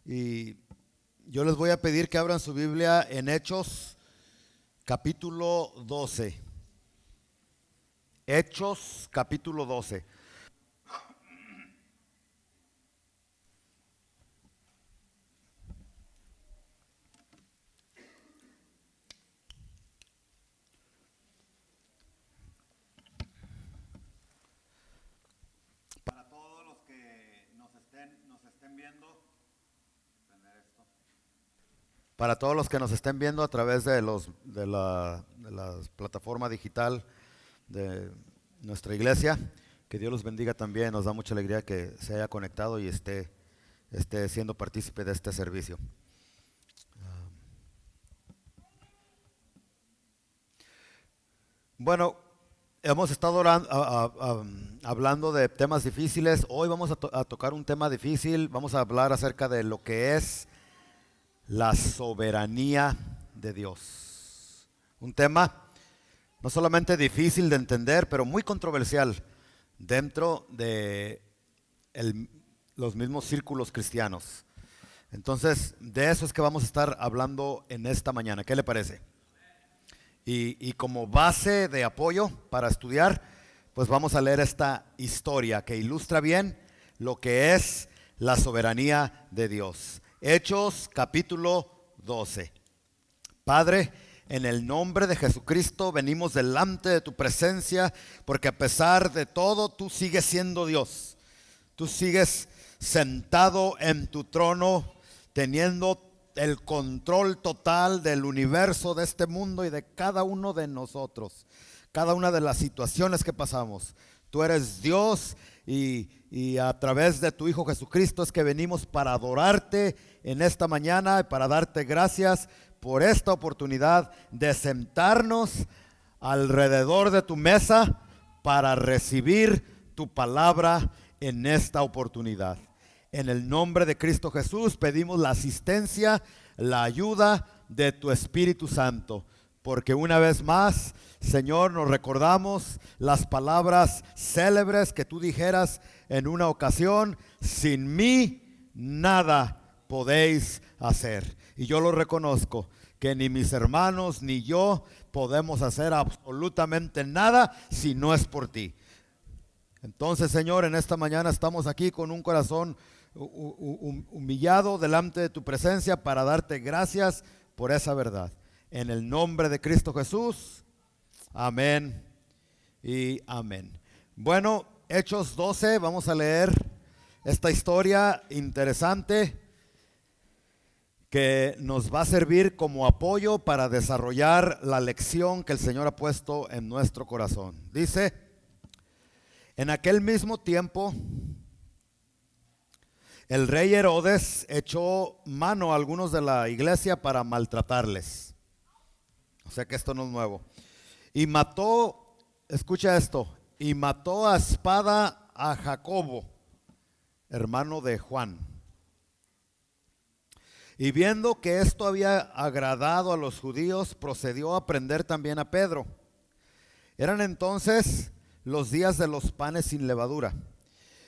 Y yo les voy a pedir que abran su Biblia en Hechos capítulo 12. Hechos capítulo 12. Para todos los que nos estén viendo, para todos los que nos estén viendo a través de la plataforma digital de nuestra iglesia, que Dios los bendiga también. Nos da mucha alegría que se haya conectado y esté siendo partícipe de este servicio. Bueno, hemos estado hablando de temas difíciles. Hoy vamos a tocar un tema difícil. Vamos a hablar acerca de lo que es la soberanía de Dios. Un tema no solamente difícil de entender, pero muy controversial dentro de los mismos círculos cristianos. Entonces, de eso es que vamos a estar hablando en esta mañana. ¿Qué le parece? Y como base de apoyo para estudiar, pues vamos a leer esta historia que ilustra bien lo que es la soberanía de Dios. Hechos capítulo 12. Padre, en el nombre de Jesucristo venimos delante de tu presencia, porque a pesar de todo tú sigues siendo Dios. Tú sigues sentado en tu trono, teniendo el control total del universo, de este mundo y de cada uno de nosotros, cada una de las situaciones que pasamos. Tú eres Dios y a través de tu Hijo Jesucristo es que venimos para adorarte en esta mañana y para darte gracias por esta oportunidad de sentarnos alrededor de tu mesa para recibir tu palabra en esta oportunidad. En el nombre de Cristo Jesús pedimos la asistencia, la ayuda de tu Espíritu Santo, porque una vez más, Señor, nos recordamos las palabras célebres que tú dijeras en una ocasión: sin mí nada podéis hacer. Y yo lo reconozco, que ni mis hermanos ni yo podemos hacer absolutamente nada si no es por ti. Entonces, Señor, en esta mañana estamos aquí con un corazón humillado delante de tu presencia para darte gracias por esa verdad. En el nombre de Cristo Jesús, amén y amén. Bueno, Hechos 12, vamos a leer esta historia interesante que nos va a servir como apoyo para desarrollar la lección que el Señor ha puesto en nuestro corazón. Dice: en aquel mismo tiempo, el rey Herodes echó mano a algunos de la iglesia para maltratarles. O sea que esto no es nuevo. Y mató, escucha esto, y mató a espada a Jacobo, hermano de Juan. Y viendo que esto había agradado a los judíos, procedió a prender también a Pedro. Eran entonces los días de los panes sin levadura.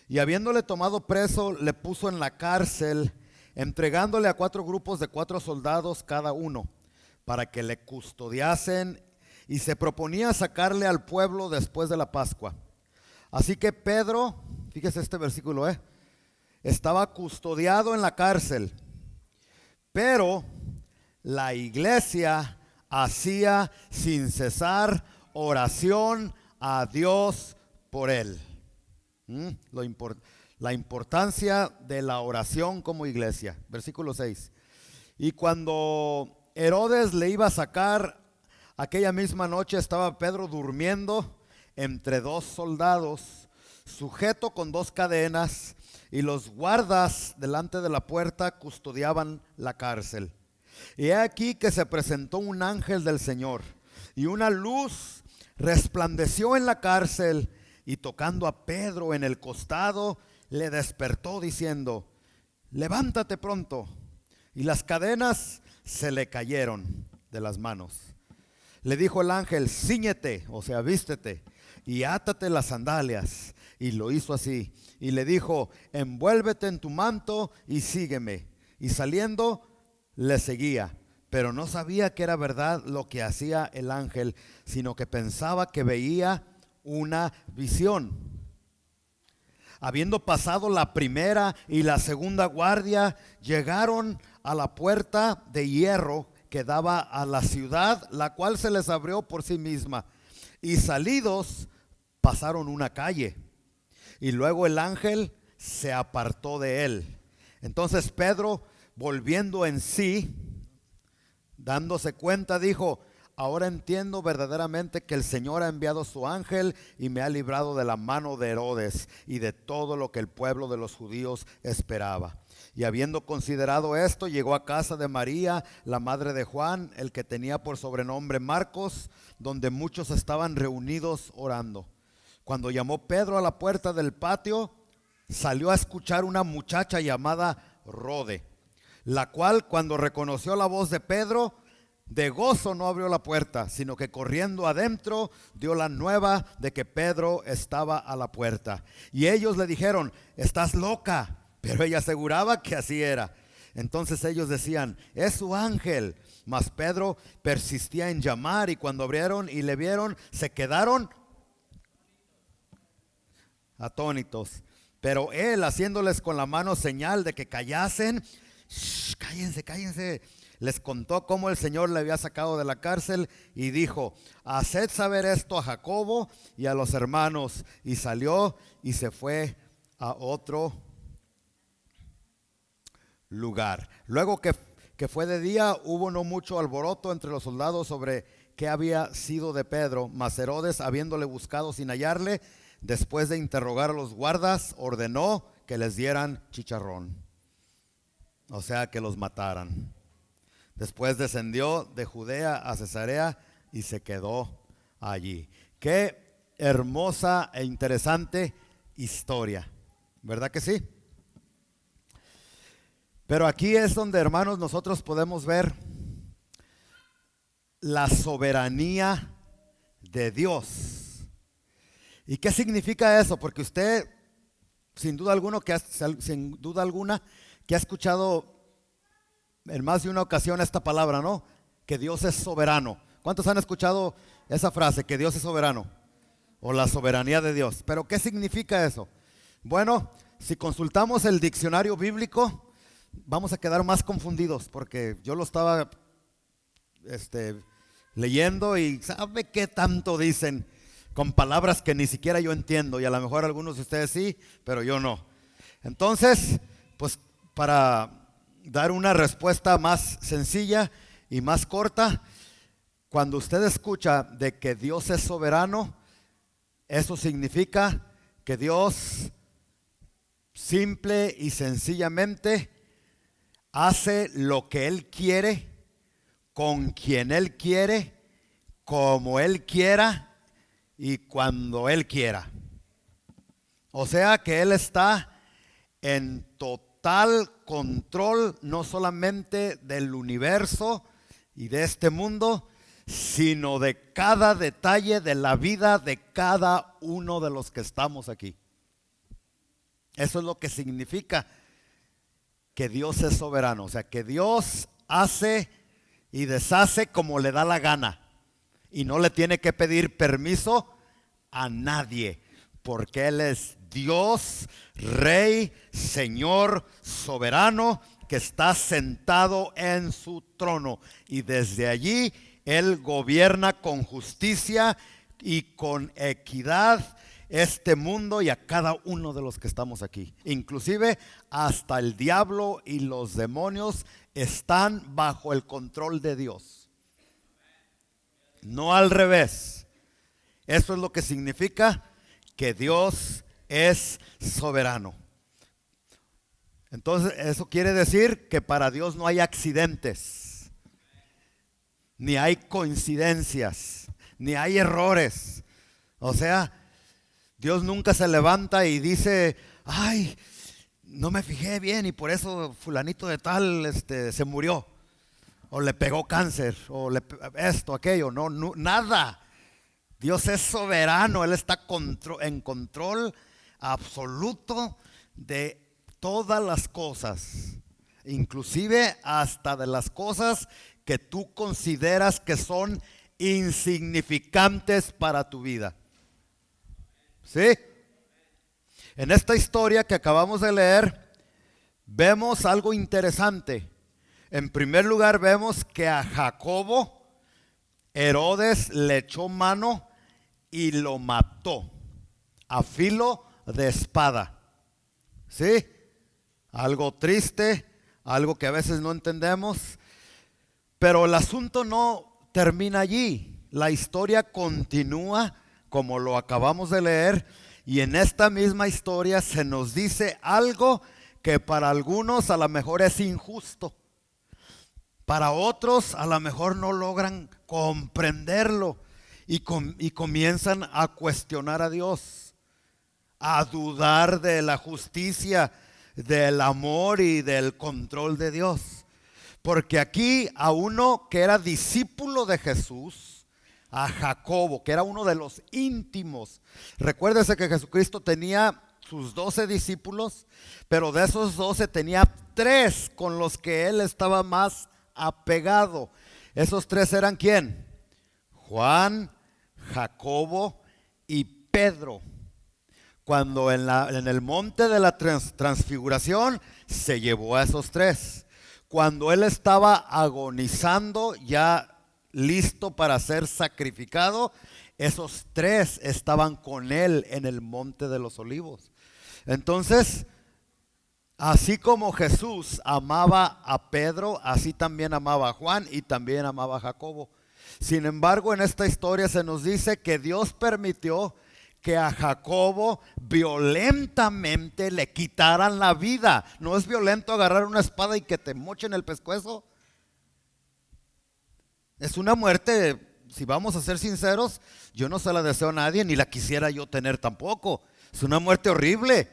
Y habiéndole tomado preso, le puso en la cárcel, entregándole a 4 grupos de 4 soldados cada uno, para que le custodiasen, y se proponía sacarle al pueblo después de la Pascua. Así que Pedro, fíjese este versículo, estaba custodiado en la cárcel, pero la iglesia hacía sin cesar oración a Dios por él. La importancia de la oración como iglesia. Versículo 6. Y cuando Herodes le iba a sacar, aquella misma noche estaba Pedro durmiendo entre 2 soldados, sujeto con 2 cadenas, y los guardas delante de la puerta custodiaban la cárcel. Y he aquí que se presentó un ángel del Señor, y una luz resplandeció en la cárcel, y tocando a Pedro en el costado, le despertó diciendo: levántate pronto. Y las cadenas se le cayeron de las manos. Le dijo el ángel: cíñete, o sea, vístete, y átate las sandalias. Y lo hizo así. Y le dijo: envuélvete en tu manto y sígueme. y saliendo le seguía, pero no sabía que era verdad lo que hacía el ángel, sino que pensaba que veía una visión. Habiendo pasado la primera y la segunda guardia, llegaron a la puerta de hierro que daba a la ciudad, la cual se les abrió por sí misma. Y salidos pasaron una calle, y luego el ángel se apartó de él. Entonces Pedro, volviendo en sí, dándose cuenta, dijo: ahora entiendo verdaderamente que el Señor ha enviado su ángel y me ha librado de la mano de Herodes y de todo lo que el pueblo de los judíos esperaba. Y habiendo considerado esto, llegó a casa de María, la madre de Juan, el que tenía por sobrenombre Marcos, donde muchos estaban reunidos orando. Cuando llamó Pedro a la puerta del patio, salió a escuchar una muchacha llamada Rode, la cual, cuando reconoció la voz de Pedro, de gozo no abrió la puerta, sino que corriendo adentro dio la nueva de que Pedro estaba a la puerta. Y ellos le dijeron: estás loca. Pero ella aseguraba que así era. Entonces ellos decían: es su ángel. Mas Pedro persistía en llamar, y cuando abrieron y le vieron, se quedaron atónitos. Pero él, haciéndoles con la mano señal de que callasen, cállense, les contó cómo el Señor le había sacado de la cárcel y dijo: haced saber esto a Jacobo y a los hermanos. Y salió y se fue a otro lugar. Luego que fue de día, hubo no mucho alboroto entre los soldados sobre qué había sido de Pedro. Mas Herodes, habiéndole buscado sin hallarle, después de interrogar a los guardas, ordenó que les dieran chicharrón, o sea, que los mataran. Después descendió de Judea a Cesarea y se quedó allí. Qué hermosa e interesante historia, ¿verdad que sí? Pero aquí es donde, hermanos, nosotros podemos ver la soberanía de Dios. ¿Y qué significa eso? Porque usted, sin duda alguna, que ha escuchado en más de una ocasión esta palabra, ¿no? Que Dios es soberano. ¿Cuántos han escuchado esa frase, que Dios es soberano? O la soberanía de Dios. ¿Pero qué significa eso? Bueno, si consultamos el diccionario bíblico, vamos a quedar más confundidos, porque yo lo estaba leyendo y ¿sabe qué tanto dicen con palabras que ni siquiera yo entiendo? Y a lo mejor algunos de ustedes sí, pero yo no. Entonces, pues para dar una respuesta más sencilla y más corta, cuando usted escucha de que Dios es soberano, eso significa que Dios simple y sencillamente hace lo que Él quiere, con quien Él quiere, como Él quiera y cuando Él quiera. O sea que Él está en total control, no solamente del universo y de este mundo, sino de cada detalle de la vida de cada uno de los que estamos aquí. Eso es lo que significa que Dios es soberano. O sea, que Dios hace y deshace como le da la gana, y no le tiene que pedir permiso a nadie, porque Él es Dios, Rey, Señor, soberano, que está sentado en su trono, y desde allí Él gobierna con justicia y con equidad este mundo y a cada uno de los que estamos aquí. Inclusive hasta el diablo y los demonios están bajo el control de Dios, no al revés. Eso es lo que significa que Dios es soberano. Entonces, eso quiere decir que para Dios no hay accidentes, ni hay coincidencias, ni hay errores. O sea, Dios nunca se levanta y dice: ay, no me fijé bien y por eso fulanito de tal se murió, o le pegó cáncer, o esto, aquello. No, nada. Dios es soberano. Él está en control absoluto de todas las cosas. inclusive hasta de las cosas que tú consideras que son insignificantes para tu vida. ¿Sí? En esta historia que acabamos de leer, vemos algo interesante. En primer lugar, vemos que a Jacobo Herodes le echó mano y lo mató a filo de espada. ¿Sí? Algo triste, algo que a veces no entendemos, pero el asunto no termina allí. La historia continúa como lo acabamos de leer, y en esta misma historia se nos dice algo que para algunos a lo mejor es injusto. Para otros a lo mejor no logran comprenderlo y comienzan a cuestionar a Dios, a dudar de la justicia, del amor y del control de Dios. Porque aquí a uno que era discípulo de Jesús, a Jacobo, que era uno de los íntimos. Recuérdese que Jesucristo tenía sus 12 discípulos, pero de esos 12 tenía 3 con los que él estaba más apegado. Esos 3 eran ¿quién? Juan, Jacobo y Pedro. Cuando en el monte de la transfiguración se llevó a esos 3. Cuando él estaba agonizando, ya listo para ser sacrificado, esos 3 estaban con él en el monte de los olivos. Entonces, así como Jesús amaba a Pedro, así también amaba a Juan y también amaba a Jacobo. Sin embargo, en esta historia se nos dice que Dios permitió que a Jacobo violentamente le quitaran la vida. ¿No es violento agarrar una espada y que te mochen el pescuezo? Es una muerte, si vamos a ser sinceros, yo no se la deseo a nadie, ni la quisiera yo tener tampoco. Es una muerte horrible.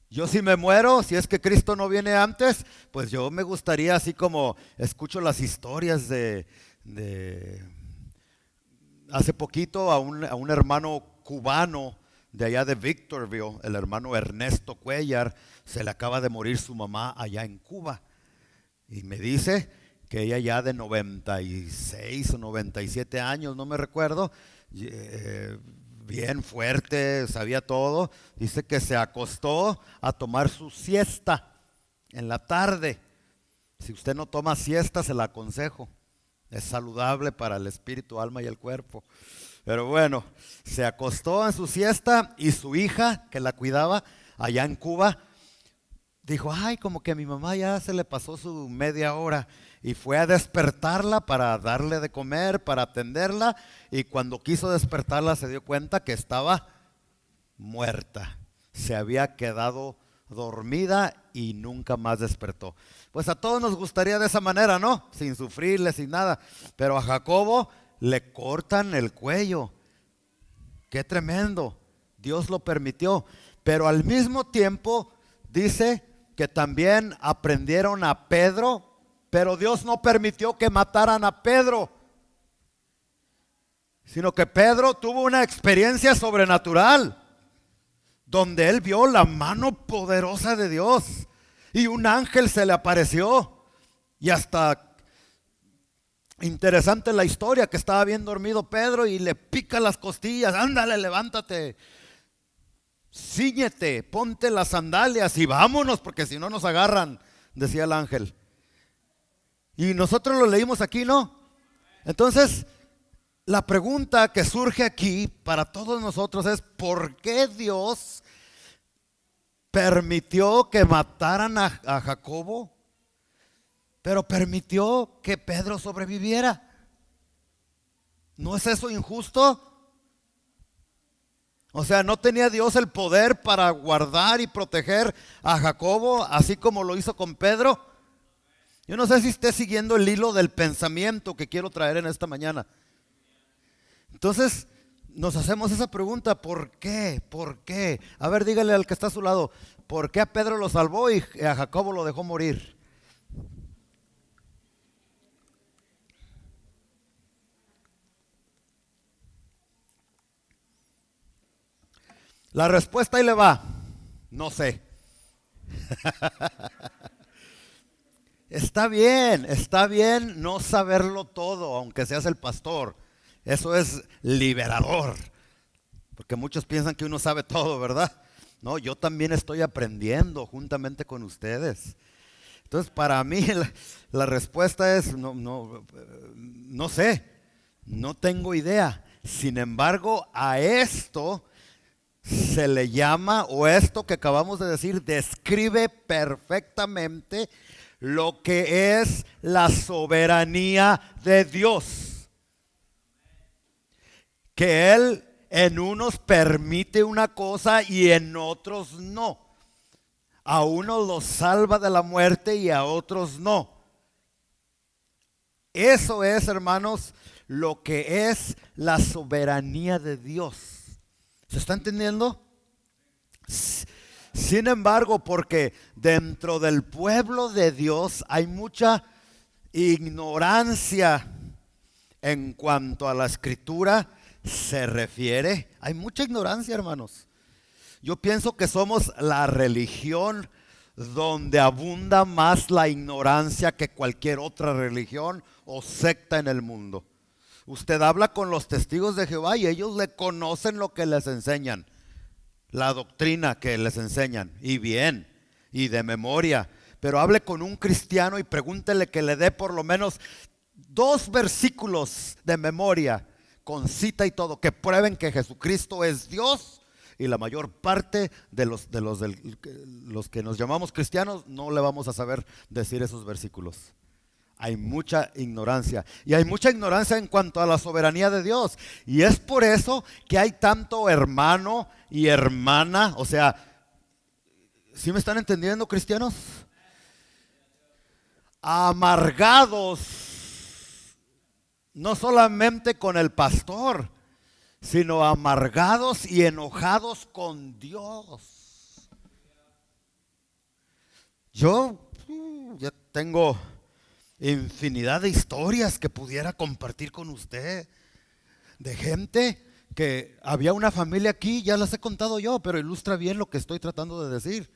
Yo si me muero, si es que Cristo no viene antes, pues yo me gustaría, así como escucho las historias de hace poquito a un hermano cubano de allá de Victorville, el hermano Ernesto Cuellar, se le acaba de morir su mamá allá en Cuba. Y me dice que ella ya de 96 o 97 años, no me recuerdo, bien fuerte, sabía todo. Dice que se acostó a tomar su siesta en la tarde. Si usted no toma siesta, se la aconsejo. Es saludable para el espíritu, alma y el cuerpo. Pero bueno, se acostó en su siesta y su hija, que la cuidaba allá en Cuba, dijo, ay, como que a mi mamá ya se le pasó su media hora. Y fue a despertarla para darle de comer, para atenderla. Y cuando quiso despertarla se dio cuenta que estaba muerta. Se había quedado dormida y nunca más despertó. Pues a todos nos gustaría de esa manera, ¿no? Sin sufrirle, sin nada. Pero a Jacobo le cortan el cuello. Qué tremendo. Dios lo permitió. Pero al mismo tiempo dice que también aprendieron a Pedro, pero Dios no permitió que mataran a Pedro, sino que Pedro tuvo una experiencia sobrenatural, donde él vio la mano poderosa de Dios y un ángel se le apareció. Y hasta interesante la historia, que estaba bien dormido Pedro y le pica las costillas, ándale, levántate, cíñete, ponte las sandalias y vámonos, porque si no nos agarran, decía el ángel. Y nosotros lo leímos aquí, ¿no? Entonces, la pregunta que surge aquí para todos nosotros es: ¿por qué Dios permitió que mataran a Jacobo, pero permitió que Pedro sobreviviera? ¿No es eso injusto? O sea, ¿no tenía Dios el poder para guardar y proteger a Jacobo, así como lo hizo con Pedro? Yo no sé si esté siguiendo el hilo del pensamiento que quiero traer en esta mañana. Entonces, nos hacemos esa pregunta: ¿por qué? ¿Por qué? A ver, dígale al que está a su lado, ¿por qué a Pedro lo salvó y a Jacobo lo dejó morir? La respuesta ahí le va: no sé. está bien no saberlo todo, aunque seas el pastor. Eso es liberador, porque muchos piensan que uno sabe todo, ¿verdad? No, yo también estoy aprendiendo juntamente con ustedes. Entonces, para mí la respuesta es no sé, no tengo idea. Sin embargo, a esto se le llama, o esto que acabamos de decir, describe perfectamente lo que es la soberanía de Dios. Que Él en unos permite una cosa y en otros no. A unos los salva de la muerte y a otros no. Eso es, hermanos, lo que es la soberanía de Dios. ¿Se está entendiendo? Sin embargo, porque dentro del pueblo de Dios hay mucha ignorancia en cuanto a la escritura se refiere. Hay mucha ignorancia, hermanos. Yo pienso que somos la religión donde abunda más la ignorancia que cualquier otra religión o secta en el mundo. Usted habla con los testigos de Jehová y ellos le conocen lo que les enseñan, la doctrina que les enseñan, y bien, y de memoria. Pero hable con un cristiano y pregúntele que le dé por lo menos 2 versículos de memoria, con cita y todo, que prueben que Jesucristo es Dios. Y la mayor parte de los que nos llamamos cristianos no le vamos a saber decir esos versículos. Hay mucha ignorancia. Y hay mucha ignorancia en cuanto a la soberanía de Dios. Y es por eso que hay tanto hermano y hermana. O sea, ¿sí me están entendiendo, cristianos? Amargados, no solamente con el pastor, sino amargados y enojados con Dios. Yo ya tengo infinidad de historias que pudiera compartir con usted, de gente que había una familia aquí, ya las he contado yo, pero ilustra bien lo que estoy tratando de decir.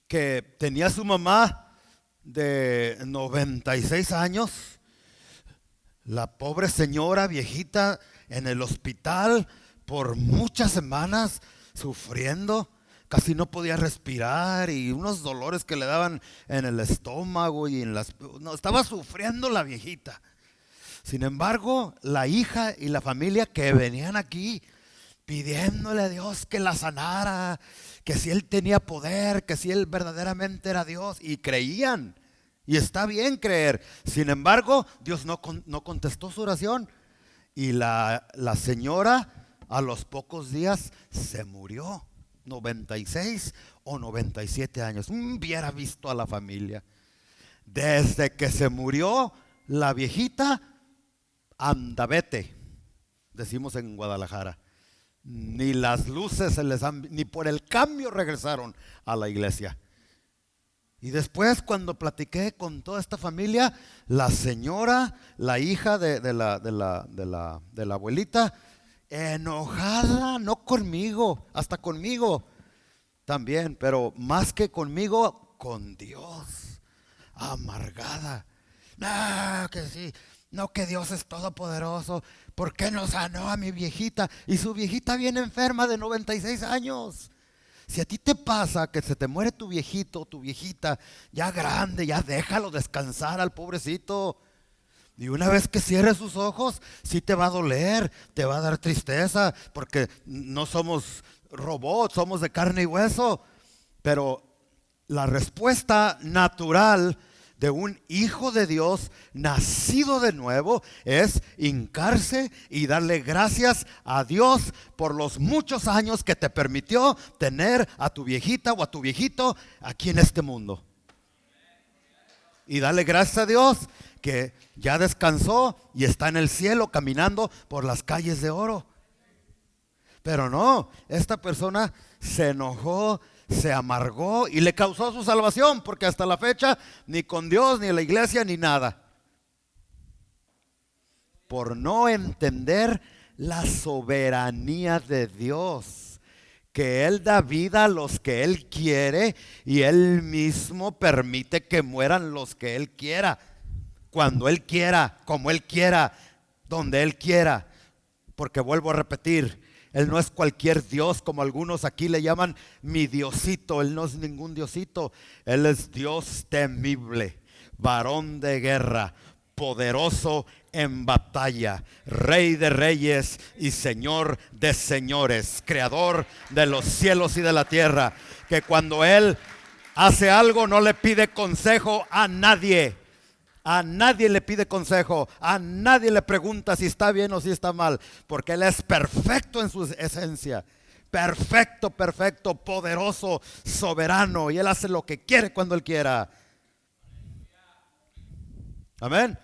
Que tenía su mamá de 96 años, la pobre señora viejita en el hospital por muchas semanas sufriendo, casi no podía respirar y unos dolores que le daban en el estómago y estaba sufriendo la viejita. Sin embargo, la hija y la familia que venían aquí pidiéndole a Dios que la sanara, que si Él tenía poder, que si Él verdaderamente era Dios, y creían. Y está bien creer. Sin embargo, Dios no contestó su oración. Y la señora a los pocos días se murió. 96 o 97 años. Hubiera visto a la familia. Desde que se murió la viejita, anda vete, decimos en Guadalajara. Ni las luces ni por el cambio regresaron a la iglesia. Y después, cuando platiqué con toda esta familia, la señora, la hija de la abuelita, enojada, no conmigo, hasta conmigo también, pero más que conmigo, con Dios, amargada. No, que sí, no, que Dios es todopoderoso. ¿Por qué no sanó a mi viejita? Y su viejita viene enferma de 96 años. Si a ti te pasa que se te muere tu viejito, tu viejita, ya grande, ya déjalo descansar al pobrecito. Y una vez que cierre sus ojos, sí te va a doler, te va a dar tristeza, porque no somos robots, somos de carne y hueso. Pero la respuesta natural de un hijo de Dios nacido de nuevo es hincarse y darle gracias a Dios por los muchos años que te permitió tener a tu viejita o a tu viejito aquí en este mundo. Y darle gracias a Dios que ya descansó y está en el cielo caminando por las calles de oro. Pero no, esta persona se enojó, se amargó y le causó su salvación, porque hasta la fecha ni con Dios, ni en la iglesia, ni nada, por no entender la soberanía de Dios, que Él da vida a los que Él quiere y Él mismo permite que mueran los que Él quiera, cuando Él quiera, como Él quiera, donde Él quiera. Porque vuelvo a repetir, Él no es cualquier Dios como algunos aquí le llaman mi Diosito. Él no es ningún Diosito. Él es Dios temible, varón de guerra, poderoso en batalla, Rey de reyes y Señor de señores, Creador de los cielos y de la tierra, que cuando Él hace algo no le pide consejo a nadie. A nadie le pide consejo, a nadie le pregunta si está bien o si está mal, porque Él es perfecto en su esencia. Perfecto, perfecto, poderoso, soberano, y Él hace lo que quiere cuando Él quiera. Amén.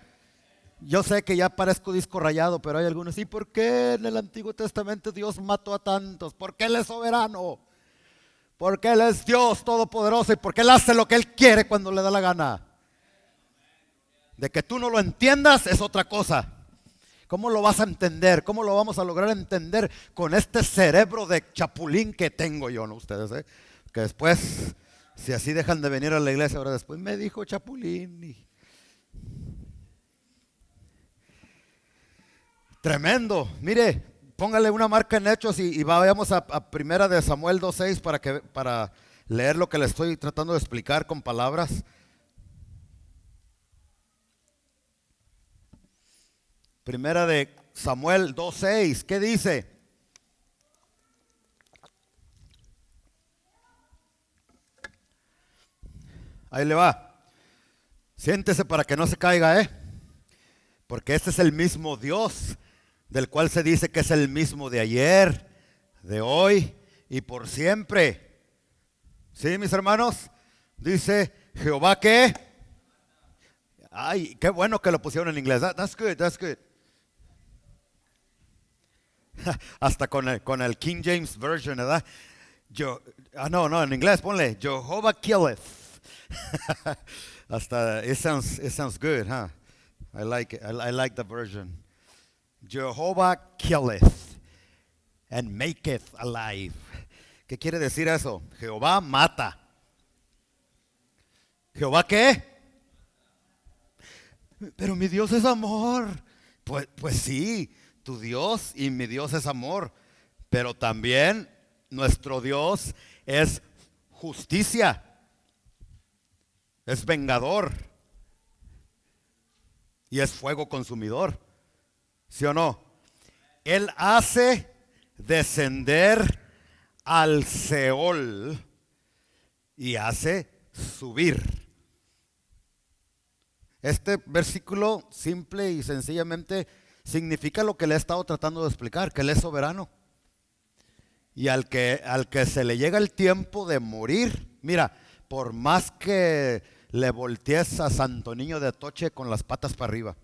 Yo sé que ya parezco disco rayado, pero hay algunos, ¿y por qué en el Antiguo Testamento Dios mató a tantos? Porque Él es soberano, porque Él es Dios todopoderoso y porque Él hace lo que Él quiere cuando le da la gana. De que tú no lo entiendas es otra cosa. ¿Cómo lo vas a entender? ¿Cómo lo vamos a lograr entender con este cerebro de chapulín que tengo yo, no ustedes? Que después, si así dejan de venir a la iglesia, ahora después me dijo chapulín. Tremendo. Mire, póngale una marca en Hechos y vayamos a Primera de Samuel 2:6 para leer lo que le estoy tratando de explicar con palabras. Primera de Samuel 2:6, ¿qué dice? Ahí le va. Siéntese para que no se caiga, porque este es el mismo Dios del cual se dice que es el mismo de ayer, de hoy y por siempre. ¿Sí, mis hermanos? Dice Jehová que. Ay, qué bueno que lo pusieron en inglés. That's good, that's good. Hasta con el King James Version, ¿verdad? No, en inglés ponle Jehová killeth. Hasta it sounds good, huh? I like it. I like the version. Jehová killeth and maketh alive. ¿Qué quiere decir eso? Jehová mata. ¿Jehová qué? Pero mi Dios es amor. Pues sí, tu Dios y mi Dios es amor. Pero también nuestro Dios es justicia. Es vengador. Y es fuego consumidor. ¿Sí o no? Él hace descender al Seol y hace subir. Este versículo simple y sencillamente significa lo que le he estado tratando de explicar, que Él es soberano. Y al que se le llega el tiempo de morir, mira, por más que le voltees a Santo Niño de Atoche con las patas para arriba,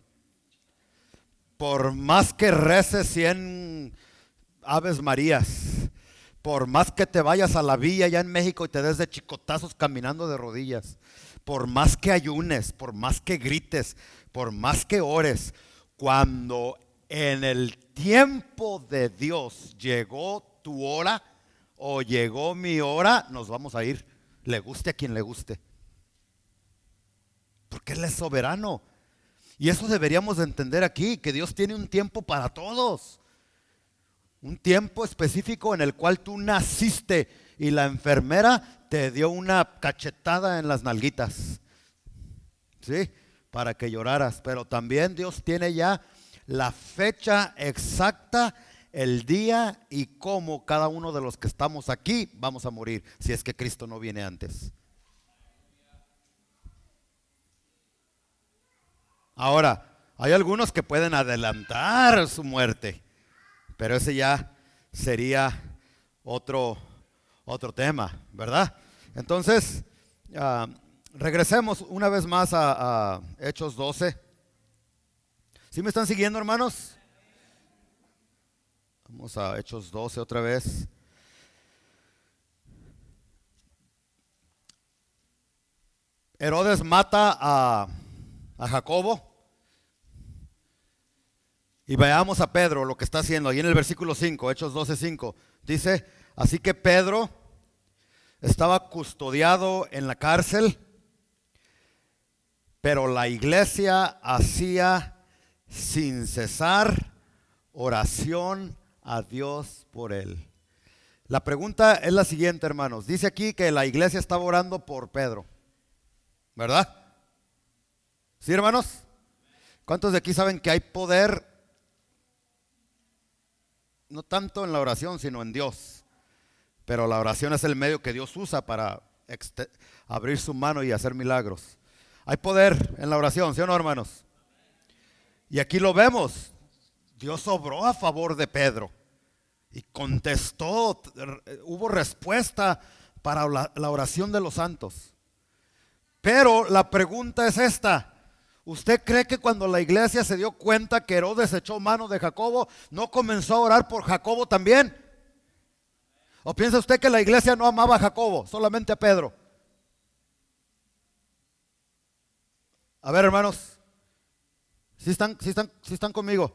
por más que reces 100 Aves Marías, por más que te vayas a la villa allá en México y te des de chicotazos caminando de rodillas, por más que ayunes, por más que grites, por más que ores, cuando en el tiempo de Dios llegó tu hora o llegó mi hora, nos vamos a ir, le guste a quien le guste, porque Él es soberano. Y eso deberíamos de entender aquí, que Dios tiene un tiempo para todos. Un tiempo específico en el cual tú naciste y la enfermera te dio una cachetada en las nalguitas, ¿sí? Para que lloraras. Pero también Dios tiene ya la fecha exacta, el día y cómo cada uno de los que estamos aquí vamos a morir, si es que Cristo no viene antes. Ahora, hay algunos que pueden adelantar su muerte, pero ese ya sería otro tema, ¿verdad? Entonces, regresemos una vez más a Hechos 12. ¿Sí me están siguiendo, hermanos? Vamos a Hechos 12 otra vez. Herodes mata a Jacobo. Y veamos a Pedro lo que está haciendo. Ahí en el versículo 5, Hechos 12:5. Dice, Así que Pedro estaba custodiado en la cárcel, pero la iglesia hacía sin cesar oración a Dios por él. La pregunta es la siguiente, hermanos. Dice aquí que la iglesia estaba orando por Pedro, ¿verdad? ¿Sí, hermanos? ¿Cuántos de aquí saben que hay poder, no tanto en la oración, sino en Dios? Pero la oración es el medio que Dios usa para abrir su mano y hacer milagros. Hay poder en la oración, ¿sí o no, hermanos? Y aquí lo vemos. Dios obró a favor de Pedro y contestó, hubo respuesta para la oración de los santos. Pero la pregunta es esta: ¿usted cree que cuando la iglesia se dio cuenta que Herodes echó mano de Jacobo, no comenzó a orar por Jacobo también? ¿O piensa usted que la iglesia no amaba a Jacobo, solamente a Pedro? A ver, hermanos, ¿sí están conmigo?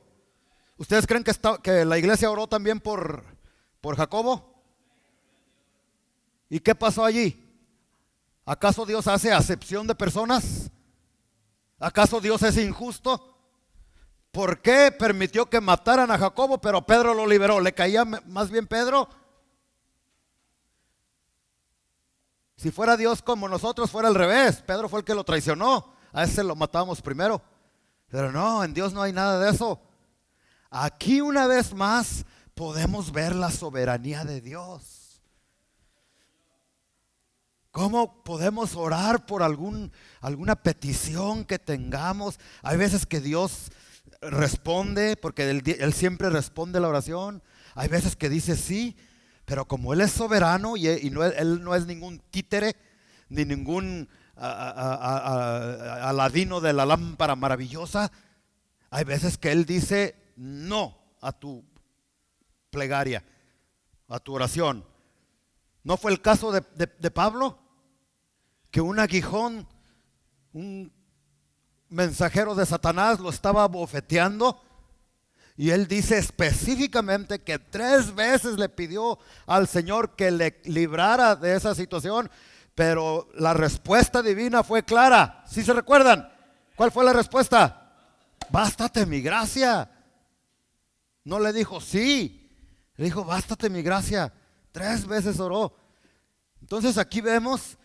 ¿Ustedes creen que la iglesia oró también por Jacobo? ¿Y qué pasó allí? ¿Acaso Dios hace acepción de personas? ¿Acaso Dios es injusto? ¿Por qué permitió que mataran a Jacobo, pero Pedro lo liberó? ¿Le caía más bien Pedro? Si fuera Dios como nosotros, fuera al revés. Pedro fue el que lo traicionó. A ese lo matamos primero. Pero no, en Dios no hay nada de eso. Aquí una vez más podemos ver la soberanía de Dios. ¿Cómo podemos orar por alguna petición que tengamos? Hay veces que Dios responde, porque Él siempre responde la oración. Hay veces que dice sí, pero como Él es soberano y Él no es ningún títere, ni ningún aladino de la lámpara maravillosa, hay veces que Él dice no a tu plegaria, a tu oración. ¿No fue el caso de Pablo? Que un aguijón, un mensajero de Satanás lo estaba bofeteando, y él dice específicamente que 3 veces le pidió al Señor que le librara de esa situación, pero la respuesta divina fue clara. ¿Sí se recuerdan? ¿Cuál fue la respuesta? Bástate mi gracia. No le dijo sí, le dijo bástate mi gracia. 3 veces oró. Entonces aquí vemos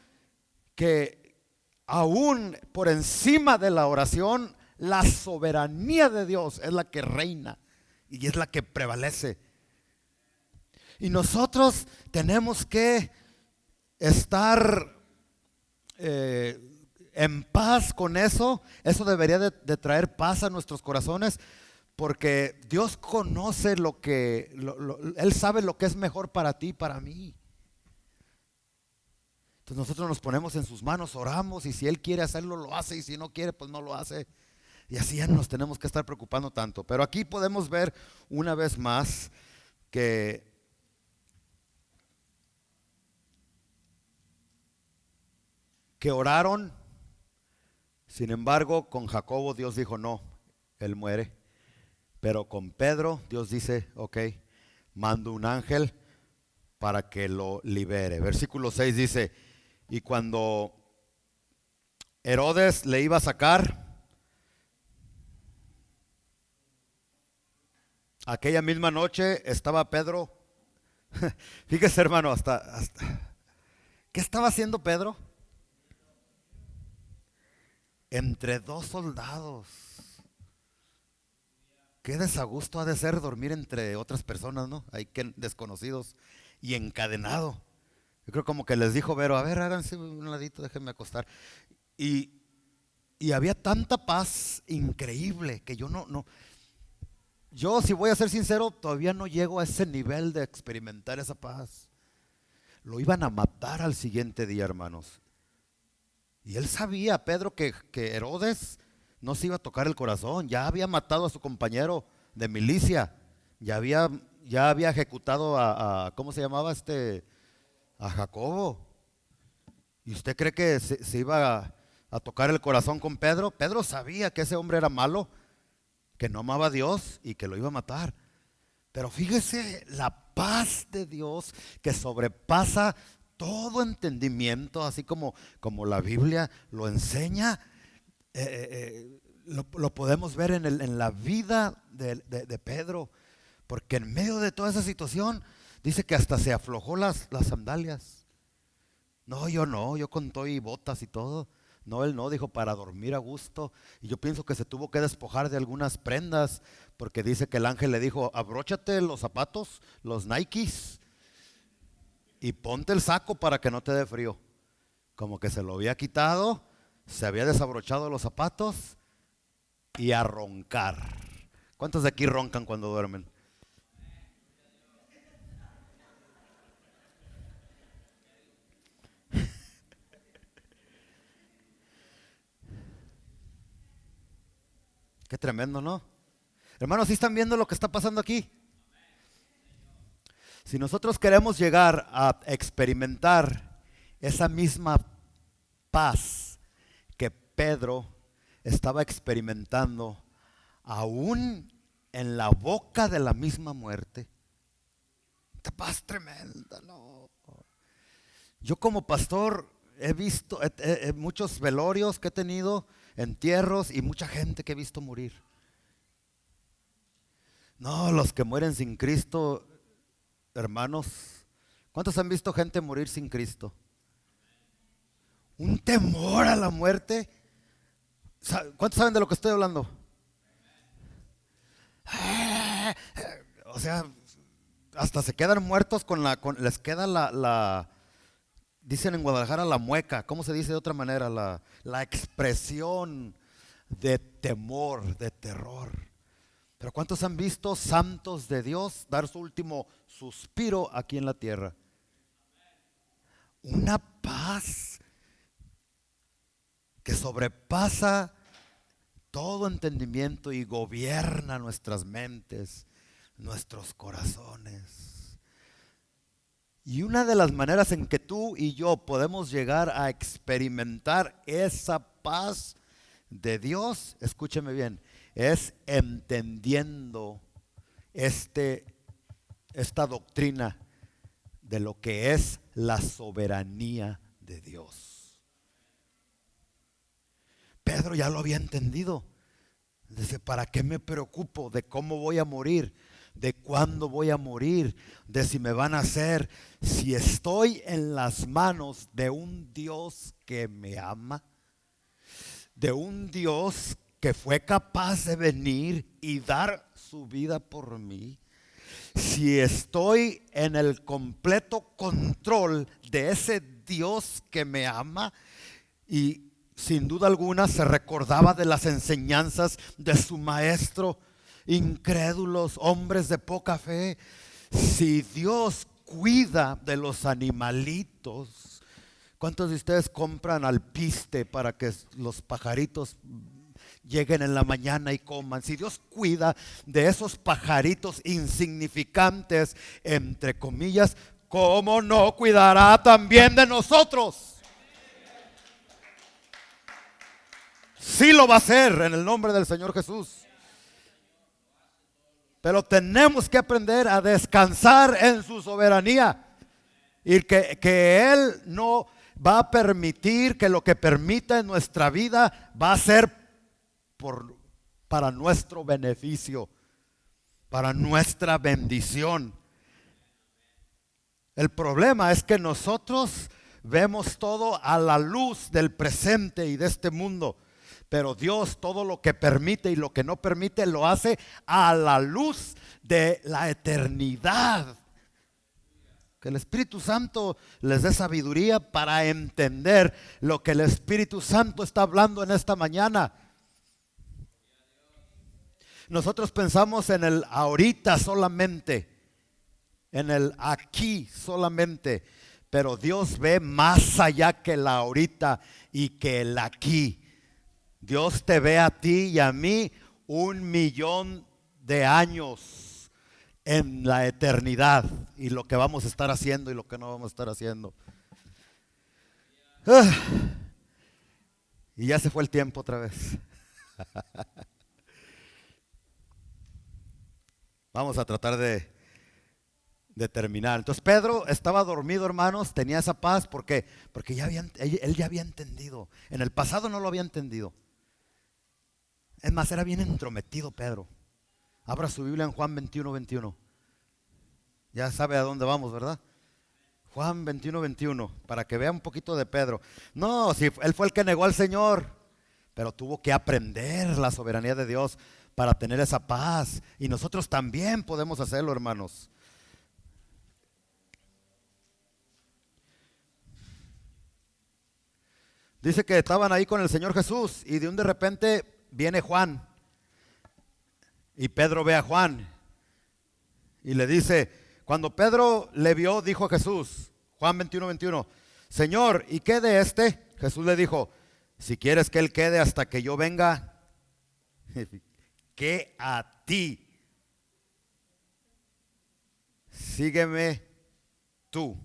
que aún por encima de la oración, la soberanía de Dios es la que reina y es la que prevalece. Y nosotros tenemos que estar en paz con eso. Eso debería de traer paz a nuestros corazones, porque Dios conoce Él sabe lo que es mejor para ti y para mí. Entonces nosotros nos ponemos en sus manos, oramos, y si Él quiere hacerlo, lo hace, y si no quiere, pues no lo hace. Y así ya no nos tenemos que estar preocupando tanto. Pero aquí podemos ver una vez más que oraron. Sin embargo, con Jacobo Dios dijo no, él muere. Pero con Pedro Dios dice, ok, mando un ángel para que lo libere. Versículo 6 dice: y cuando Herodes le iba a sacar, aquella misma noche estaba Pedro. Fíjese, hermano, hasta ¿qué estaba haciendo Pedro? Entre 2 soldados. Qué desagusto ha de ser dormir entre otras personas, ¿no? Hay que desconocidos y encadenado. Yo creo como que les dijo Vero, a ver, háganse un ladito, déjenme acostar. Y había tanta paz increíble que yo, si voy a ser sincero, todavía no llego a ese nivel de experimentar esa paz. Lo iban a matar al siguiente día, hermanos. Y él sabía, Pedro, que Herodes no se iba a tocar el corazón. Ya había matado a su compañero de milicia. Ya había ejecutado ¿cómo se llamaba a Jacobo. ¿Y usted cree que se iba a tocar el corazón con Pedro? Pedro sabía que ese hombre era malo, que no amaba a Dios y que lo iba a matar. Pero fíjese la paz de Dios que sobrepasa todo entendimiento, así como la Biblia lo enseña, lo podemos ver en la vida de Pedro, porque en medio de toda esa situación dice que hasta se aflojó las sandalias. No, yo con todo y botas y todo. No, él no, dijo para dormir a gusto. Y yo pienso que se tuvo que despojar de algunas prendas, porque dice que el ángel le dijo, abróchate los zapatos, los Nikes, y ponte el saco para que no te dé frío. Como que se lo había quitado, se había desabrochado los zapatos y a roncar. ¿Cuántos de aquí roncan cuando duermen? Qué tremendo, ¿no? Hermanos, ¿sí están viendo lo que está pasando aquí? Si nosotros queremos llegar a experimentar esa misma paz que Pedro estaba experimentando, aún en la boca de la misma muerte, esta paz tremenda, ¿no? Yo como pastor he visto muchos velorios que he tenido, entierros y mucha gente que he visto morir. No, los que mueren sin Cristo, hermanos, ¿cuántos han visto gente morir sin Cristo? Un temor a la muerte. ¿Cuántos saben de lo que estoy hablando? O sea, hasta se quedan muertos les queda dicen en Guadalajara la mueca, ¿cómo se dice de otra manera? La expresión de temor, de terror. Pero ¿cuántos han visto santos de Dios dar su último suspiro aquí en la tierra? Una paz que sobrepasa todo entendimiento y gobierna nuestras mentes, nuestros corazones. Y una de las maneras en que tú y yo podemos llegar a experimentar esa paz de Dios, escúcheme bien, es entendiendo esta doctrina de lo que es la soberanía de Dios. Pedro ya lo había entendido. Dice, ¿para qué me preocupo de cómo voy a morir? ¿De cuándo voy a morir? ¿De si me van a hacer? Si estoy en las manos de un Dios que me ama, de un Dios que fue capaz de venir y dar su vida por mí, si estoy en el completo control de ese Dios que me ama, y sin duda alguna se recordaba de las enseñanzas de su maestro, incrédulos, hombres de poca fe, si Dios cuida de los animalitos, ¿cuántos de ustedes compran alpiste para que los pajaritos lleguen en la mañana y coman? Si Dios cuida de esos pajaritos insignificantes, entre comillas, ¿cómo no cuidará también de nosotros? Sí lo va a hacer en el nombre del Señor Jesús. Pero tenemos que aprender a descansar en su soberanía. Y que Él no va a permitir que lo que permita en nuestra vida va a ser para nuestro beneficio, para nuestra bendición. El problema es que nosotros vemos todo a la luz del presente y de este mundo. Pero Dios todo lo que permite y lo que no permite lo hace a la luz de la eternidad. Que el Espíritu Santo les dé sabiduría para entender lo que el Espíritu Santo está hablando en esta mañana. Nosotros pensamos en el ahorita solamente, en el aquí solamente, pero Dios ve más allá que el ahorita y que el aquí. Dios te ve a ti y a mí 1,000,000 de años en la eternidad, y lo que vamos a estar haciendo y lo que no vamos a estar haciendo. Y ya se fue el tiempo otra vez. Vamos a tratar de terminar. Entonces Pedro estaba dormido, hermanos, tenía esa paz. ¿Por qué? Porque él ya había entendido. En el pasado no lo había entendido. Es más, era bien entrometido Pedro. Abra su Biblia en Juan 21:21. Ya sabe a dónde vamos, ¿verdad? Juan 21:21, para que vea un poquito de Pedro. No, si él fue el que negó al Señor, pero tuvo que aprender la soberanía de Dios para tener esa paz. Y nosotros también podemos hacerlo, hermanos. Dice que estaban ahí con el Señor Jesús y de repente viene Juan. Y Pedro ve a Juan y le dice, cuando Pedro le vio, dijo a Jesús, Juan 21:21, Señor, ¿y qué de este? Jesús le dijo, si quieres que él quede hasta que yo venga, que a ti, sígueme tú.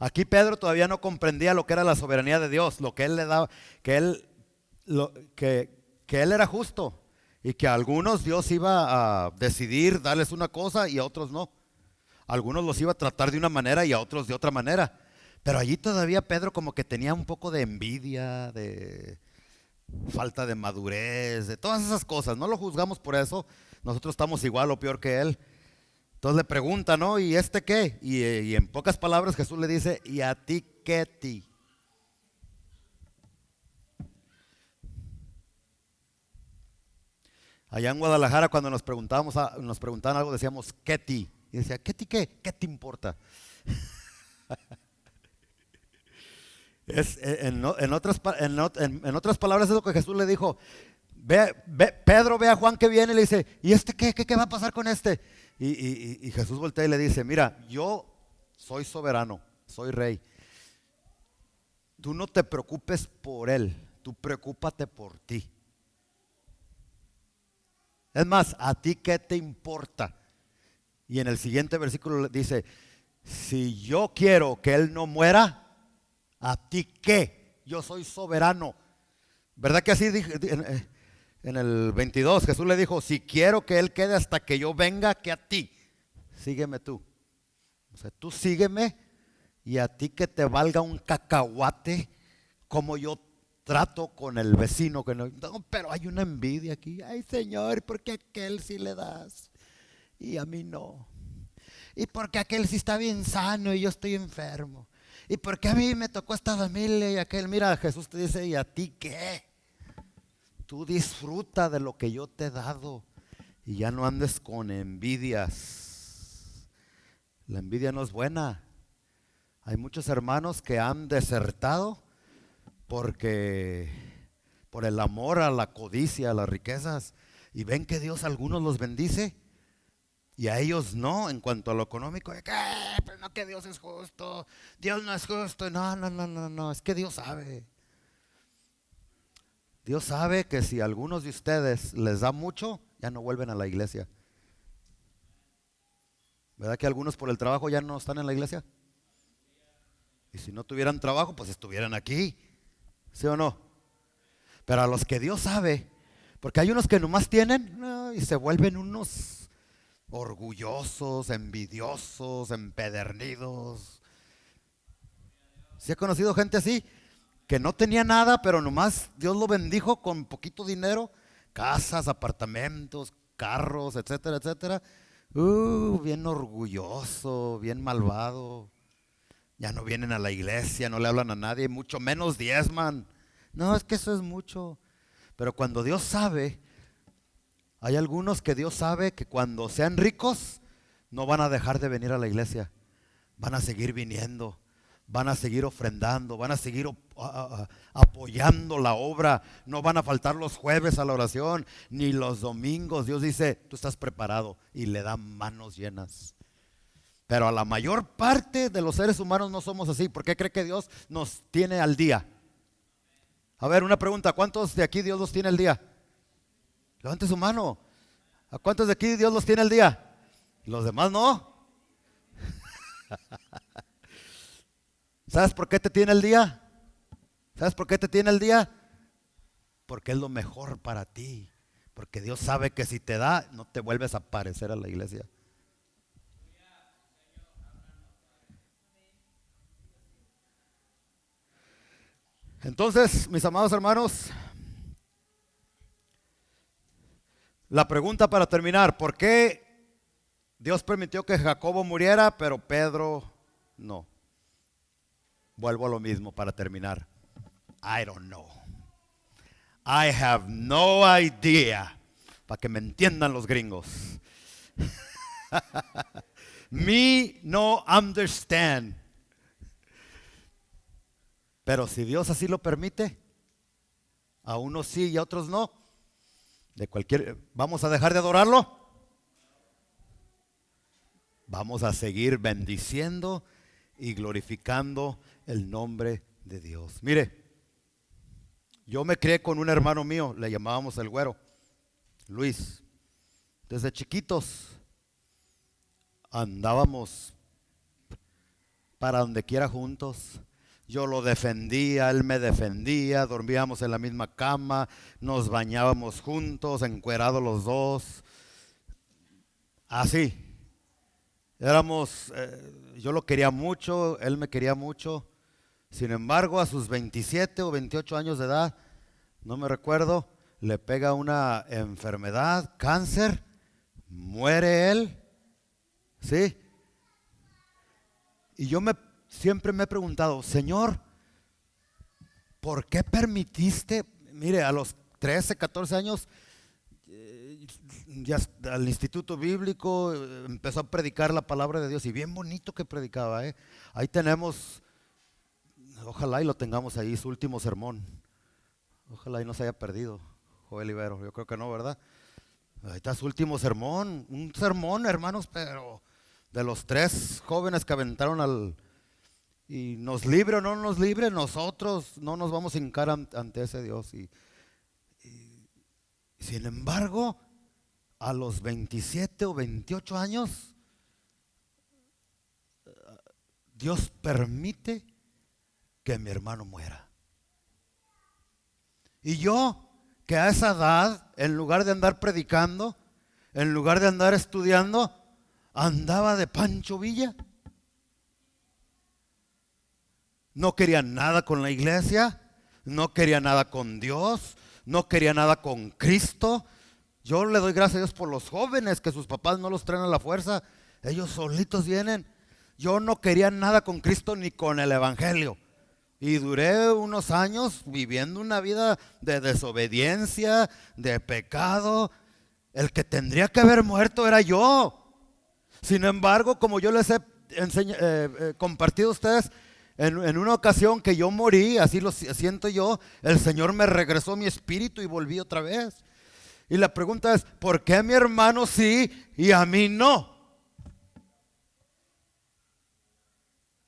Aquí Pedro todavía no comprendía lo que era la soberanía de Dios, lo que él le daba, que él era justo y que a algunos Dios iba a decidir darles una cosa y a otros no. A algunos los iba a tratar de una manera y a otros de otra manera. Pero allí todavía Pedro como que tenía un poco de envidia, de falta de madurez, de todas esas cosas. No lo juzgamos por eso, nosotros estamos igual o peor que él. Entonces le pregunta, ¿no? ¿Y este qué? Y en pocas palabras Jesús le dice, ¿y a ti qué ti? Allá en Guadalajara cuando nos preguntaban algo decíamos, ¿qué ti? Y decía, ¿qué ti qué? ¿Qué te importa? En otras palabras es lo que Jesús le dijo. Pedro ve a Juan que viene y le dice, ¿y este qué? ¿Qué va a pasar con este? Y Jesús voltea y le dice, mira, yo soy soberano, soy rey. Tú no te preocupes por él, tú preocúpate por ti. Es más, ¿a ti qué te importa? Y en el siguiente versículo dice, si yo quiero que él no muera, ¿a ti qué? Yo soy soberano. ¿Verdad que así dije? En el 22 Jesús le dijo, si quiero que él quede hasta que yo venga, que a ti, sígueme tú. O sea, tú sígueme y a ti que te valga un cacahuate como yo trato con el vecino. Que no, pero hay una envidia aquí. Ay, Señor, ¿por qué a aquel sí le das y a mí no? ¿Y por qué aquel sí está bien sano y yo estoy enfermo? ¿Y por qué a mí me tocó esta familia y aquel? Mira, Jesús te dice, ¿y a ti qué? Tú disfruta de lo que yo te he dado y ya no andes con envidias. La envidia no es buena. Hay muchos hermanos que han desertado por el amor a la codicia, a las riquezas, y ven que Dios a algunos los bendice y a ellos no, en cuanto a lo económico. Pero no, que Dios es justo, Dios no es justo. No, es que Dios sabe. Dios sabe que si a algunos de ustedes les da mucho, ya no vuelven a la iglesia. ¿Verdad que algunos por el trabajo ya no están en la iglesia? Y si no tuvieran trabajo, pues estuvieran aquí. ¿Sí o no? Pero a los que Dios sabe, porque hay unos que nomás tienen y se vuelven unos orgullosos, envidiosos, empedernidos. ¿Sí ha conocido gente así? Que no tenía nada, pero nomás Dios lo bendijo con poquito dinero, casas, apartamentos, carros, etcétera, etcétera. Bien orgulloso, bien malvado. Ya no vienen a la iglesia, no le hablan a nadie, mucho menos diezman. No, es que eso es mucho. Pero cuando Dios sabe, hay algunos que Dios sabe que cuando sean ricos, no van a dejar de venir a la iglesia. Van a seguir viniendo. Van a seguir ofrendando, van a seguir apoyando la obra, no van a faltar los jueves a la oración, ni los domingos. Dios dice, tú estás preparado, y le da manos llenas. Pero a la mayor parte de los seres humanos no somos así. ¿Por qué cree que Dios nos tiene al día? A ver, una pregunta, ¿cuántos de aquí Dios los tiene al día? Levante su mano. ¿A cuántos de aquí Dios los tiene al día? Los demás no. ¿Sabes por qué te tiene el día? ¿Sabes por qué te tiene el día? Porque es lo mejor para ti. Porque Dios sabe que si te da, no te vuelves a parecer a la iglesia. Entonces, mis amados hermanos, la pregunta para terminar: ¿por qué Dios permitió que Jacobo muriera, pero Pedro no? Vuelvo a lo mismo para terminar. I don't know. I have no idea. Para que me entiendan los gringos. Me no understand. Pero si Dios así lo permite, a unos sí y a otros no, ¿vamos a dejar de adorarlo? Vamos a seguir bendiciendo y glorificando el nombre de Dios. Mire, yo me crié con un hermano mío, le llamábamos el güero, Luis. Desde chiquitos andábamos para donde quiera juntos. Yo lo defendía, él me defendía, dormíamos en la misma cama, nos bañábamos juntos, encuerados los dos. Así. Yo lo quería mucho, él me quería mucho. Sin embargo, a sus 27 o 28 años de edad, no me recuerdo, le pega una enfermedad, cáncer, muere él. ¿Sí? Y siempre me he preguntado, Señor, ¿por qué permitiste? Mire, a los 13, 14 años, ya al instituto bíblico, empezó a predicar la palabra de Dios, y bien bonito que predicaba, ¿eh? Ahí tenemos, ojalá y lo tengamos ahí, su último sermón. Ojalá y no se haya perdido, Joel Ibero, yo creo que no, ¿verdad? Ahí está su último sermón, un sermón, hermanos, pero de los 3 jóvenes que aventaron y nos libre o no nos libre, nosotros no nos vamos a hincar ante ese Dios. Y sin embargo, a los 27 o 28 años, Dios permite que mi hermano muera. Y yo, que a esa edad, en lugar de andar predicando, en lugar de andar estudiando, andaba de Pancho Villa. No quería nada con la iglesia, no quería nada con Dios, no quería nada con Cristo. Yo le doy gracias a Dios por los jóvenes que sus papás no los traen a la fuerza, ellos solitos vienen. Yo no quería nada con Cristo ni con el evangelio. Y duré unos años viviendo una vida de desobediencia, de pecado. El que tendría que haber muerto era yo. Sin embargo, como yo les he compartido a ustedes, en una ocasión que yo morí, así lo siento yo, el Señor me regresó mi espíritu y volví otra vez. Y la pregunta es, ¿por qué a mi hermano sí y a mí no?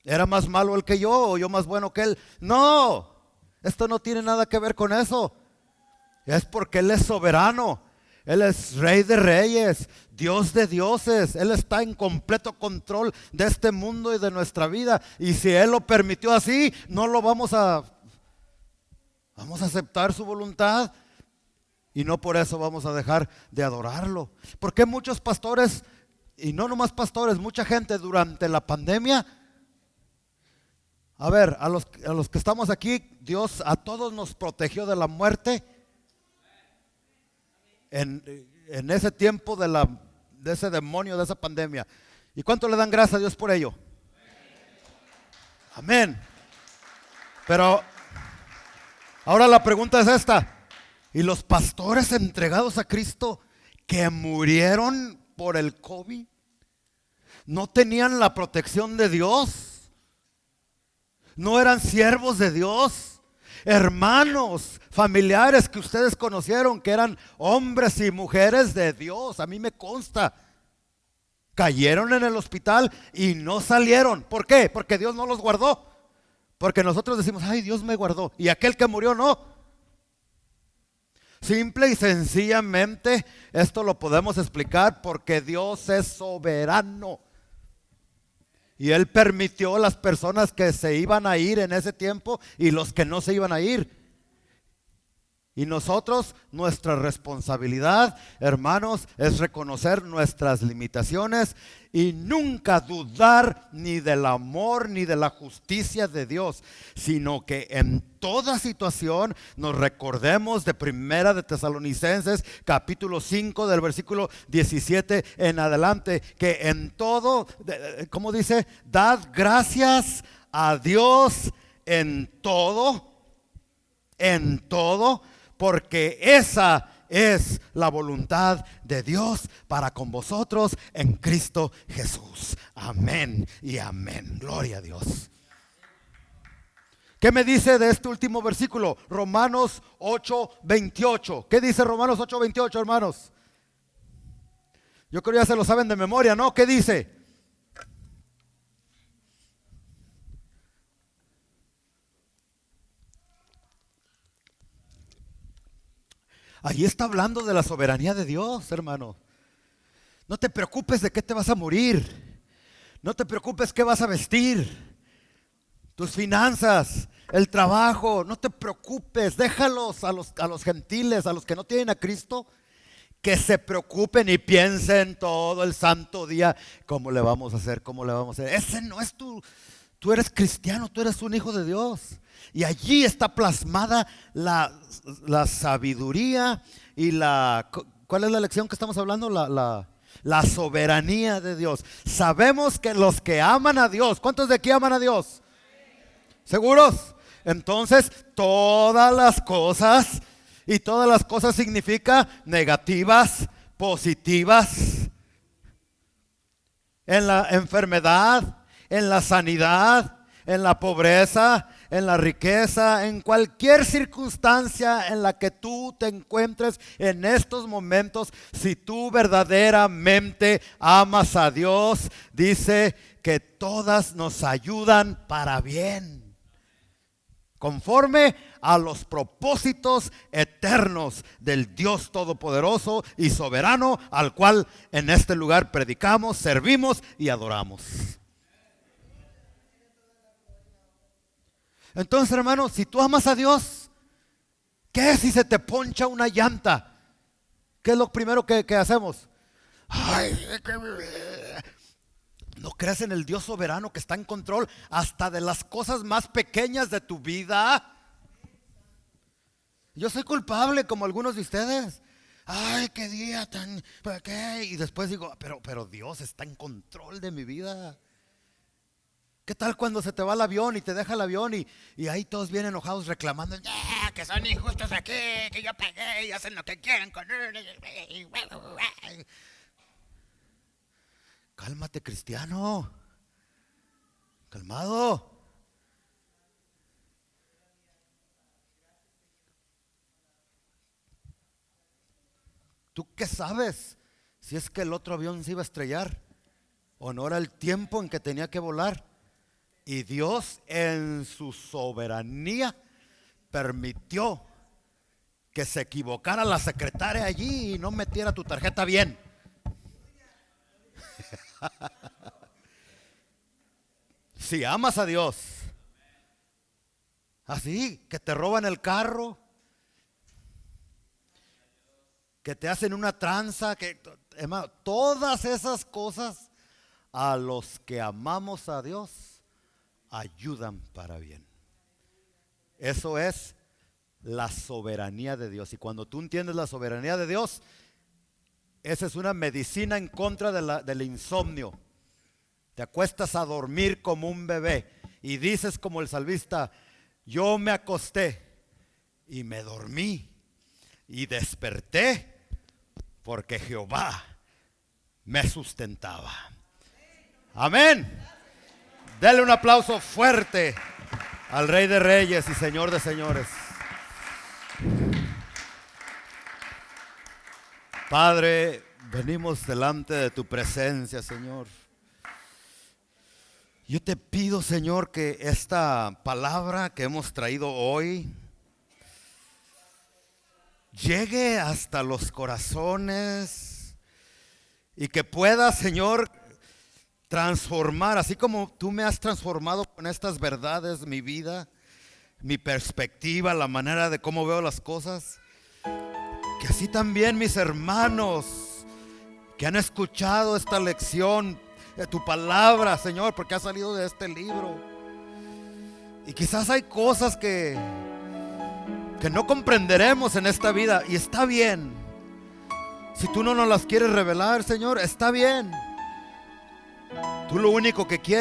¿Era más malo el que yo o yo más bueno que él? No, esto no tiene nada que ver con eso. Es porque Él es soberano. Él es Rey de reyes, Dios de dioses. Él está en completo control de este mundo y de nuestra vida. Y si Él lo permitió así, no lo vamos a aceptar su voluntad. Y no por eso vamos a dejar de adorarlo. Porque muchos pastores, y no nomás pastores, mucha gente durante la pandemia, a ver, a los que estamos aquí, Dios a todos nos protegió de la muerte. En ese tiempo de ese demonio, de esa pandemia. ¿Y cuánto le dan gracias a Dios por ello? Amén. Pero ahora la pregunta es esta: ¿y los pastores entregados a Cristo que murieron por el COVID no tenían la protección de Dios? ¿No eran siervos de Dios? Hermanos, familiares que ustedes conocieron, que eran hombres y mujeres de Dios, a mí me consta, cayeron en el hospital y no salieron. ¿Por qué? Porque Dios no los guardó. Porque nosotros decimos, ay, Dios me guardó, y aquel que murió no. Simple y sencillamente esto lo podemos explicar porque Dios es soberano. Y Él permitió las personas que se iban a ir en ese tiempo y los que no se iban a ir. Y nosotros, nuestra responsabilidad, hermanos, es reconocer nuestras limitaciones y nunca dudar ni del amor ni de la justicia de Dios, sino que en toda situación nos recordemos de Primera de Tesalonicenses, capítulo 5, del versículo 17 en adelante, que en todo, ¿cómo dice? Dad gracias a Dios en todo, porque esa es la voluntad de Dios para con vosotros en Cristo Jesús. Amén y amén. Gloria a Dios. ¿Qué me dice de este último versículo? Romanos 8:28. ¿Qué dice Romanos 8:28, hermanos? Yo creo ya se lo saben de memoria, ¿no? ¿Qué dice? Ahí está hablando de la soberanía de Dios, hermano. No te preocupes de qué te vas a morir. No te preocupes qué vas a vestir. Tus finanzas, el trabajo. No te preocupes. Déjalos a los gentiles, a los que no tienen a Cristo, que se preocupen y piensen todo el santo día cómo le vamos a hacer, cómo le vamos a hacer. Ese no es tú eres cristiano, tú eres un hijo de Dios. Y allí está plasmada la sabiduría y ¿cuál es la lección que estamos hablando? La soberanía de Dios. Sabemos que los que aman a Dios, ¿cuántos de aquí aman a Dios? ¿Seguros? Entonces, todas las cosas, y todas las cosas significa negativas, positivas, en la enfermedad, en la sanidad, en la pobreza, en la riqueza, en cualquier circunstancia en la que tú te encuentres en estos momentos, si tú verdaderamente amas a Dios, dice que todas nos ayudan para bien, conforme a los propósitos eternos del Dios Todopoderoso y Soberano, al cual en este lugar predicamos, servimos y adoramos. Entonces, hermano, si tú amas a Dios, ¿qué si se te poncha una llanta? ¿Qué es lo primero que hacemos? Ay, ¿no crees en el Dios soberano que está en control hasta de las cosas más pequeñas de tu vida? Yo soy culpable como algunos de ustedes. Ay, qué día tan... ¿qué? Y después digo, pero Dios está en control de mi vida. ¿Qué tal cuando se te va el avión y te deja el avión y ahí todos vienen enojados reclamando que son injustos aquí, que yo pagué y hacen lo que quieren con él? Cálmate, cristiano. Calmado. ¿Tú qué sabes si es que el otro avión se iba a estrellar o no era el tiempo en que tenía que volar? Y Dios en su soberanía permitió que se equivocara la secretaria allí y no metiera tu tarjeta bien. Si amas a Dios, así que te roban el carro, que te hacen una tranza, hermano, todas esas cosas a los que amamos a Dios ayudan para bien. Eso es la soberanía de Dios. Y cuando tú entiendes la soberanía de Dios, esa es una medicina en contra del insomnio. Te acuestas a dormir como un bebé y dices como el salmista: yo me acosté y me dormí y desperté porque Jehová me sustentaba. Amén. Dale un aplauso fuerte al Rey de Reyes y Señor de Señores. Padre, venimos delante de tu presencia, Señor. Yo te pido, Señor, que esta palabra que hemos traído hoy llegue hasta los corazones y que pueda, Señor, transformar, así como tú me has transformado con estas verdades, mi vida, mi perspectiva, la manera de cómo veo las cosas. que así también mis hermanos que han escuchado esta lección de tu palabra, Señor, porque ha salido de este libro. Y quizás hay cosas que no comprenderemos en esta vida, y está bien. Si tú no nos las quieres revelar, Señor, está bien. Tú lo único que quieres